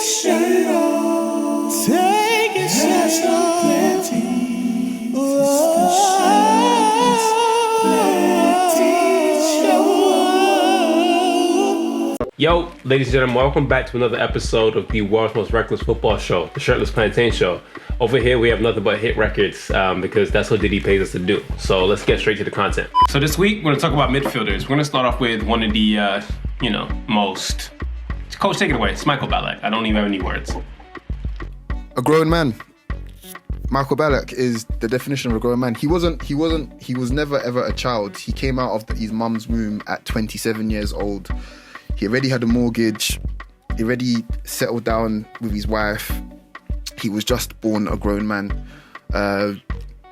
your shirt off. Take your shirt off. Yo, ladies and gentlemen, welcome back to another episode of the world's most reckless football show, the Shirtless Plantain Show. Over here, we have nothing but hit records because that's what Diddy pays us to do. So let's get straight to the content. So this week, we're going to talk about midfielders. We're going to start off with one of the, most... Coach, take it away. It's Michael Ballack. I don't even have any words. A grown man. Michael Ballack is the definition of a grown man. He was never ever a child. He came out of his mum's womb at 27 years old. He already had a mortgage. He already settled down with his wife. He was just born a grown man.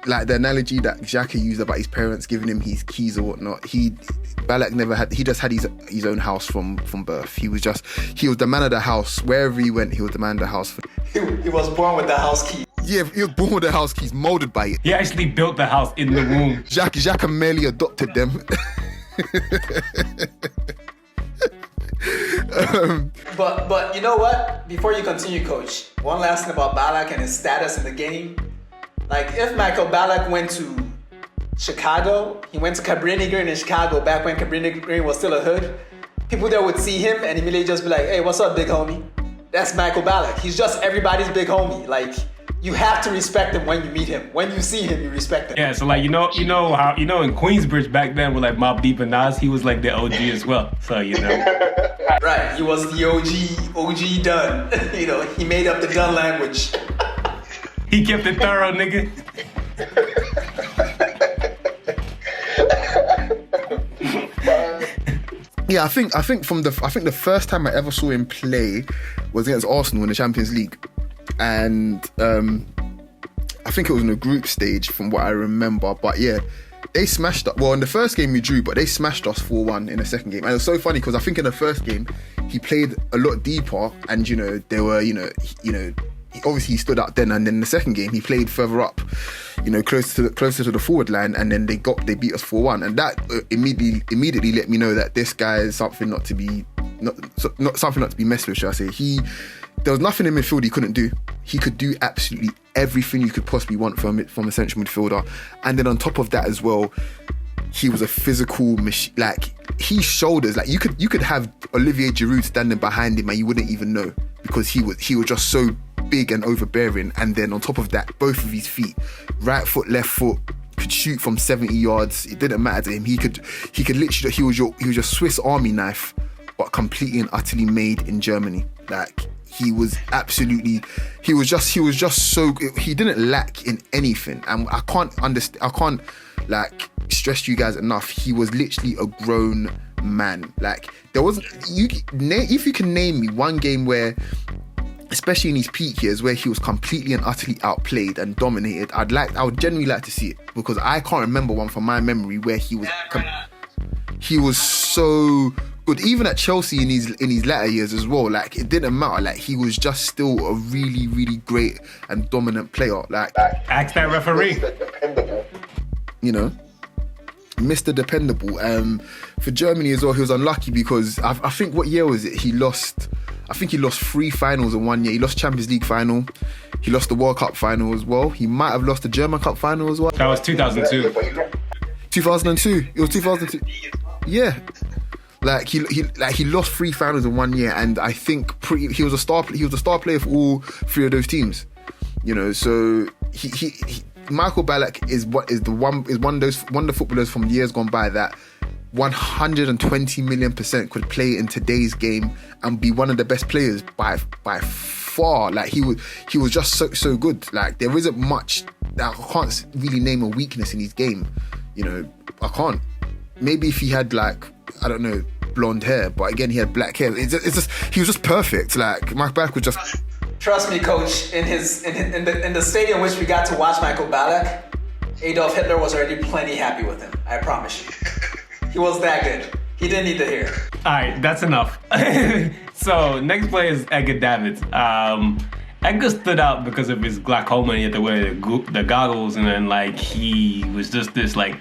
Like the analogy that Xhaka used about his parents giving him his keys or whatnot. Ballack never had. He just had his own house from birth. He was the man of the house. Wherever he went, he was the man of the house. He was born with the house key. Yeah, he was born with the house keys, molded by it. He actually built the house in the womb. Xhaka merely adopted them. But you know what? Before you continue, Coach, one last thing about Ballack and his status in the game. Like, if Michael Ballack went to Chicago, he went to Cabrini Green in Chicago back when Cabrini Green was still a hood, people there would see him and immediately just be like, hey, what's up, big homie? That's Michael Ballack. He's just everybody's big homie. Like, you have to respect him when you meet him. When you see him, you respect him. Yeah, so like, you know how in Queensbridge back then with like Mobb Deep and Nas, he was like the OG as well. So, Right, he was the OG Dunn. He made up the Dunn language. He kept it thorough, nigga. Yeah, I think the first time I ever saw him play was against Arsenal in the Champions League. And I think it was in a group stage from what I remember. But yeah, they smashed us. Well, in the first game we drew, but they smashed us 4-1 in the second game. And it was so funny because I think in the first game he played a lot deeper, and they were obviously he stood out then. And then in the second game he played further up, closer to the forward line, and then they beat us 4-1, and that immediately let me know that this guy is something not to be messed with, shall I say. There was nothing in midfield he couldn't do. He could do absolutely everything you could possibly want from a central midfielder. And then on top of that as well, he was a physical machine. Like, his shoulders, like you could have Olivier Giroud standing behind him and you wouldn't even know, because he was just so big and overbearing. And then on top of that, both of his feet, right foot, left foot, could shoot from 70 yards. It didn't matter to him. He could literally, he was your Swiss Army knife, but completely and utterly made in Germany. Like, he was just so, he didn't lack in anything. And I can't stress to you guys enough. He was literally a grown man. Like, there wasn't, if you can name me one game where, especially in his peak years, where he was completely and utterly outplayed and dominated, I would genuinely like to see it, because I can't remember one from my memory where he was so good. Even at Chelsea in his latter years as well, like, it didn't matter. Like, he was just still a really, really great and dominant player. Like, ask that referee. Mr. Dependable. For Germany as well, he was unlucky because I think, what year was it? He lost 3 finals in 1 year. He lost Champions League final. He lost the World Cup final as well. He might have lost the German Cup final as well. That was 2002. 2002. It was 2002. Yeah. Like, he lost 3 finals in 1 year, and I think he was a star player for all 3 of those teams. So he Michael Ballack is one of the footballers from years gone by that 120 million% could play in today's game and be one of the best players by far. Like, he was just so good. Like, there isn't much that I can't really name a weakness in his game. I can't. Maybe if he had, like, I don't know, blonde hair, but again, he had black hair. It's just he was just perfect. Like, Michael Ballack was just. Trust me, Coach. In the stadium which we got to watch Michael Ballack, Adolf Hitler was already plenty happy with him. I promise you. He was that good. He didn't need the hair. All right, that's enough. So next player is Edgar Davids. Edgar stood out because of his glaucoma. He had to wear the goggles, and then, like, he was just this, like,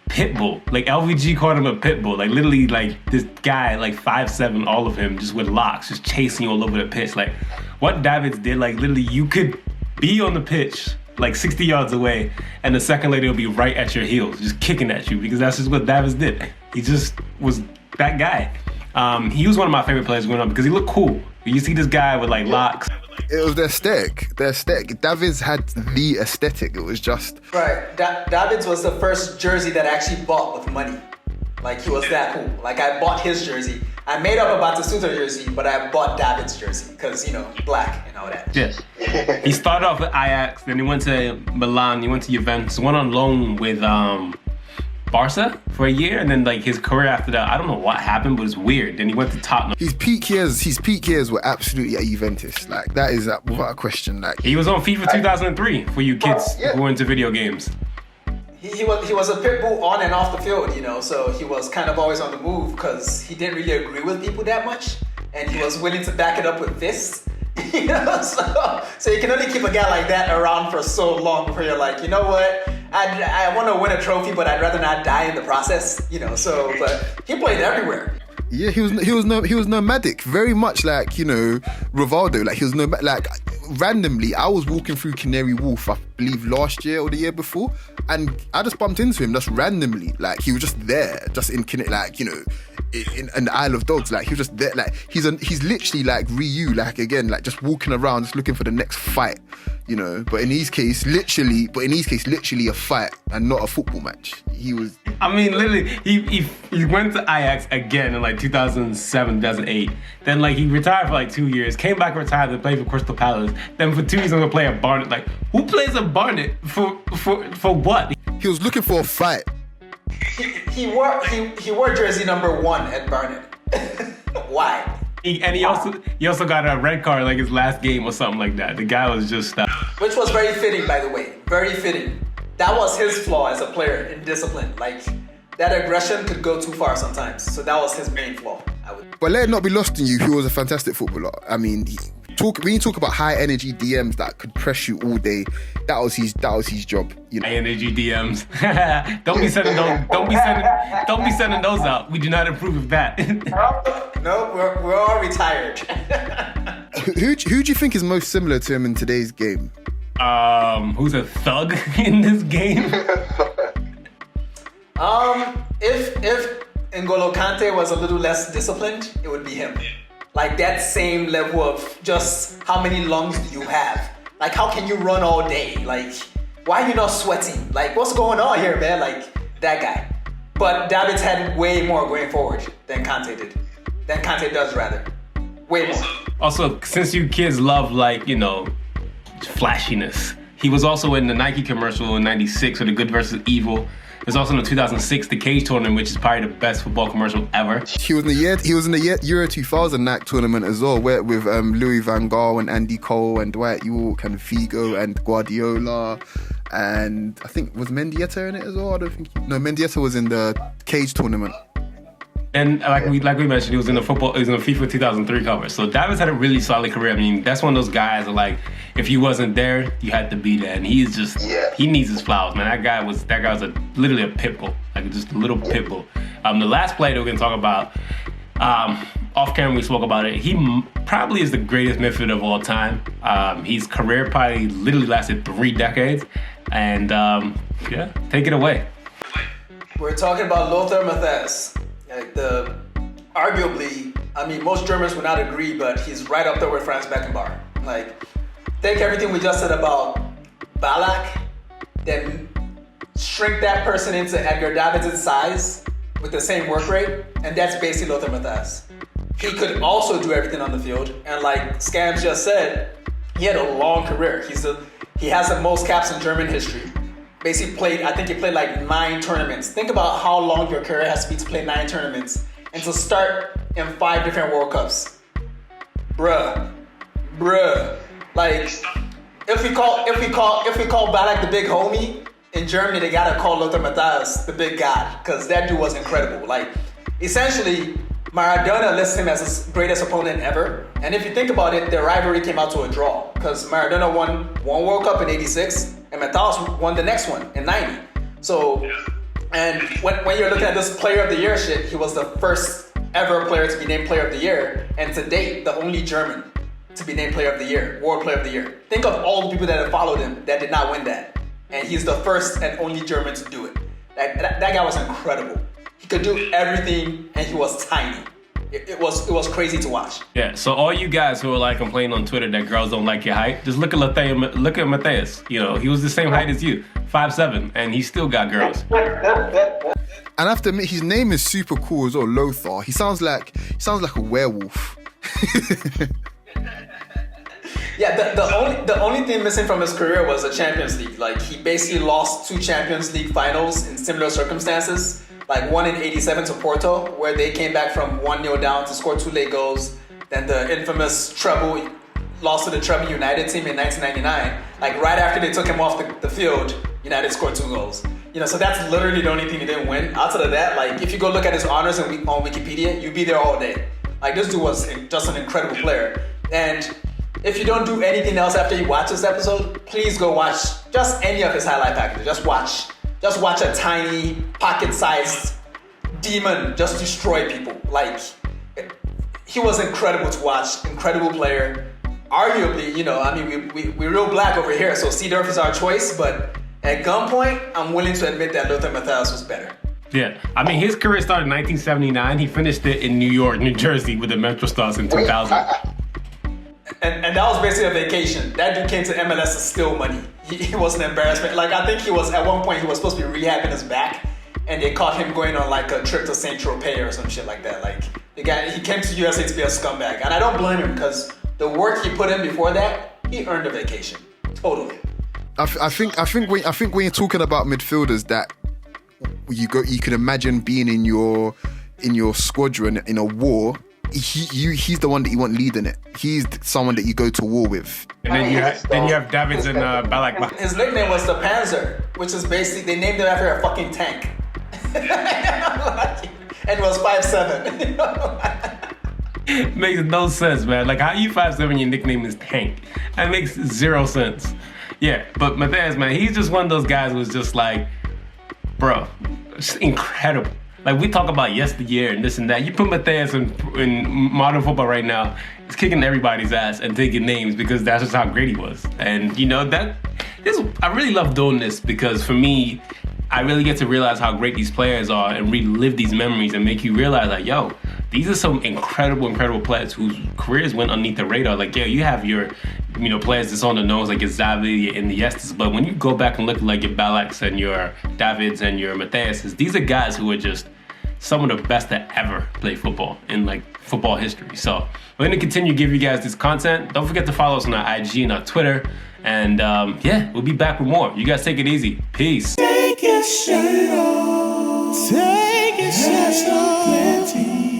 pit bull. Like LVG called him a pit bull. Like literally, like this guy, like 5'7", all of him, just with locks, just chasing you all over the pitch. Like what Davids did, like literally, you could be on the pitch like 60 yards away, and the second later he'll be right at your heels, just kicking at you, because that's just what Davids did. He just was that guy. He was one of my favorite players growing up because he looked cool. You see this guy with like locks. It was the aesthetic. The aesthetic. Davids had the aesthetic. It was just... Right. Davids was the first jersey that I actually bought with money. Like, he was that cool. Like, I bought his jersey. I made up a Batistuta jersey, but I bought Davids' jersey because, you know, black and all that. Yes. He started off at Ajax, then he went to Milan, he went to Juventus, went on loan with Barca for a year, and then like his career after that, I don't know what happened, but it's weird. Then he went to Tottenham. His peak years were absolutely at Juventus. Like that is without a question. Like he was on FIFA 2003 for you kids who are into video games. He was a pit bull on and off the field, you know, so he was kind of always on the move because he didn't really agree with people that much, and he was willing to back it up with fists. You know, so you can only keep a guy like that around for so long before you're like, you know what, I want to win a trophy, but I'd rather not die in the process, you know. So, but he played everywhere. Yeah, he was nomadic, very much like, you know, Rivaldo. Like he was nomadic. Like randomly, I was walking through Canary Wharf, I believe last year or the year before, and I just bumped into him just randomly. Like he was just there, just in like, you know, in the Isle of Dogs. Like he was just there. Like he's literally like Ryu. Like again, like just walking around, just looking for the next fight. You know, but in his case, literally a fight and not a football match. He was. I mean, literally, he went to Ajax again in like 2007, 2008. Then like he retired for like 2 years, came back retired to play for Crystal Palace. Then for 2 years, I'm gonna play a Barnet. Like, who plays a Barnet for what? He was looking for a fight. He wore jersey number 1 at Barnet. Why? He also got a red card like his last game or something like that. The guy was just... Which was very fitting, by the way. Very fitting. That was his flaw as a player in discipline. Like, that aggression could go too far sometimes. So that was his main flaw, But let it not be lost in you, he was a fantastic footballer. I mean, when you talk about high energy DMs that could press you all day, that was his job. You know? High energy DMs. Don't be sending those out. We do not approve of that. No, we're all retired. Who do you think is most similar to him in today's game? Who's a thug in this game? If N'Golo Kante was a little less disciplined, it would be him. Like that same level of just how many lungs do you have? Like how can you run all day? Like why are you not sweating? Like what's going on here, man? Like that guy. But Davids had way more going forward than Kante did. Than Kante does rather. Way more. Also, since you kids love like, you know, flashiness, he was also in the Nike commercial in '96 for the Good versus Evil. There's also in the 2006 The Cage Tournament, which is probably the best football commercial ever. He was in the Euro 2000 Nike tournament as well, where with Louis van Gaal and Andy Cole and Dwight York and Figo and Guardiola, and I think was Mendieta in it as well. Mendieta was in the Cage Tournament. And like we mentioned, he was in the FIFA 2003 cover. So Davids had a really solid career. I mean, that's one of those guys that like, if you wasn't there, you had to be there. And he's just, he needs his flowers, man. That guy was literally a pit bull, like just a little pit bull. The last player that we're gonna talk about, off camera we spoke about it. He probably is the greatest midfielder of all time. His career probably literally lasted 3 decades. And take it away. We're talking about Lothar Matthäus. Like arguably, I mean, most Germans would not agree, but he's right up there with Franz Beckenbauer. Like, take everything we just said about Ballack, then shrink that person into Edgar Davids' size with the same work rate, and that's basically Lothar Matthäus. He could also do everything on the field, and like Scams just said, he had a long career. He has the most caps in German history. Basically he played like 9 tournaments. Think about how long your career has to be to play 9 tournaments and to start in 5 different World Cups. Bruh. Like, if we call Ballack the big homie, in Germany they gotta call Lothar Matthäus the big god, because that dude was incredible. Like, essentially, Maradona lists him as his greatest opponent ever. And if you think about it, their rivalry came out to a draw, because Maradona won one World Cup in '86, and Matthäus won the next one in '90. So And when you're looking at this player of the year shit, he was the first ever player to be named player of the year, and to date, the only German to be named player of the year, world player of the year. Think of all the people that have followed him that did not win that. And he's the first and only German to do it. That guy was incredible. He could do everything, and he was tiny. It was crazy to watch. Yeah, so all you guys who are like complaining on Twitter that girls don't like your height, just look at Matthäus. You know, he was the same height as you, 5'7", and he still got girls. And I have to admit, his name is super cool as well, Lothar. He sounds like a werewolf. Yeah, the only thing missing from his career was the Champions League. Like, he basically lost 2 Champions League finals in similar circumstances. Like, one in '87 to Porto, where they came back from 1-0 down to score 2 late goals. Then the infamous treble, lost to the treble United team in 1999. Like, right after they took him off the field, United scored 2 goals. You know, so that's literally the only thing he didn't win. Outside of that, like, if you go look at his honors on Wikipedia, you'd be there all day. Like, this dude was just an incredible player. And if you don't do anything else after you watch this episode, please go watch just any of his highlight packages. Just watch a tiny, pocket-sized demon just destroy people. Like, he was incredible to watch, incredible player. Arguably, you know, I mean, we're real black over here, so Seedorf is our choice, but at gunpoint, I'm willing to admit that Lothar Matthäus was better. Yeah, I mean, his career started in 1979. He finished it in New York, New Jersey with the Metro Stars in 2000. And that was basically a vacation. That dude came to MLS to steal money. He was an embarrassment. Like, I think he was, at one point, he was supposed to be rehabbing his back, and they caught him going on like a trip to Saint Tropez or some shit like that. Like, the guy, he came to USA to be a scumbag. And I don't blame him, because the work he put in before that, he earned a vacation. Totally. I think when you're talking about midfielders that you can imagine being in your squadron in a war, he's the one that you want leading it. He's someone that you go to war with. And then you have Davids and Ballack. His nickname was the Panzer, which is basically, they named him after a fucking tank. And it was 5'7". Makes no sense, man. Like, how you 5'7", your nickname is Tank? That makes 0 sense. Yeah, but Matthäus, man, he's just one of those guys who's just like, bro, just incredible. Like, we talk about yesteryear and this and that. You put Matthäus in modern football right now, he's kicking everybody's ass and taking names because that's just how great he was. And, you know, I really love doing this because, for me, I really get to realize how great these players are and relive these memories and make you realize, like, yo, these are some incredible, incredible players whose careers went underneath the radar. Like, yo, you have your, you know, players that's on the nose, like your Xavi, your Iniestas, but when you go back and look at, like, your Ballacks and your Davids and your Matthäuses, these are guys who are just some of the best that ever played football in, like, football history. So we're gonna continue to give you guys this content. Don't forget to follow us on our IG and our Twitter. And yeah, we'll be back with more. You guys take it easy. Peace. Take your shirt off. Take your shirt off.